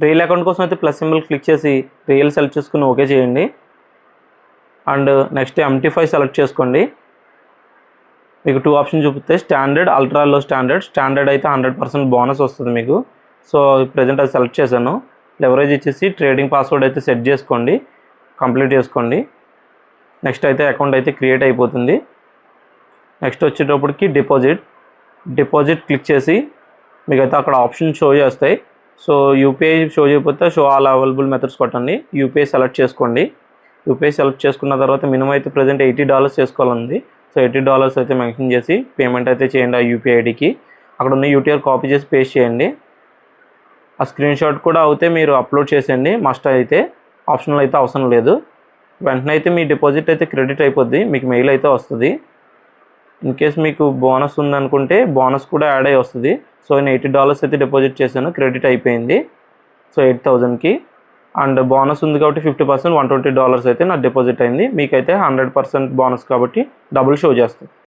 Real account కోసం అయితే plus symbol click చేసి రియల్ సెలెక్ట్ చేసుకుని ఓకే చేయండి. అండ్ నెక్స్ట్ MT5 సెలెక్ట్ చేసుకోండి. మీకు 2 ఆప్షన్ చూపిస్తాయి, standard, ultra low standard. Standard అయితే 100% బోనస్ వస్తుంది మీకు. సో ప్రజెంట్ అది సెలెక్ట్ చేశాను. లెవరేజ్ ఇచ్చేసి ట్రేడింగ్ పాస్వర్డ్ అయితే సెట్ చేసుకోండి, కంప్లీట్ చేసుకోండి. నెక్స్ట్ అయితే అకౌంట్ అయితే క్రియేట్ అయిపోతుంది. నెక్స్ట్ వచ్చేటప్పటికి డిపాజిట్ క్లిక్ చేసి మీకైతే అక్కడ ఆప్షన్ షో చేస్తాయి. సో యూపీఐ షో చేయకపోతే షో ఆల్ అవైలబుల్ మెథడ్స్ కొట్టండి. యూపీఐ సెలెక్ట్ చేసుకోండి. యూపీఐ సెలెక్ట్ చేసుకున్న తర్వాత మినిమం అయితే ప్రజెంట్ $80 చేసుకోవాలంది. సో $80 అయితే మెన్షన్ చేసి పేమెంట్ అయితే చేయండి ఆ యూపీఐ ఐడికి. అక్కడ ఉన్న యూటీఆర్ కాపీ చేసి పేస్ట్ చేయండి. ఆ స్క్రీన్ షాట్ కూడా అయితే మీరు అప్లోడ్ చేసేయండి. మస్ట్ అయితే, ఆప్షనల్ అయితే అవసరం లేదు. వెంటనే అయితే మీ డిపాజిట్ అయితే క్రెడిట్ అయిపోద్ది, మీకు మెయిల్ అయితే వస్తుంది. ఇన్ కేస్ మీకు బోనస్ ఉందనుకుంటే బోనస్ కూడా యాడ్ అయ్యి వస్తుంది. సో నేను $80 అయితే డిపాజిట్ చేశాను, క్రెడిట్ అయిపోయింది. సో 8,000కి. అండ్ బోనస్ ఉంది కాబట్టి 50% $120 అయితే నా డిపాజిట్ అయింది. మీకైతే 100% బోనస్ కాబట్టి డబుల్ షో చేస్తుంది.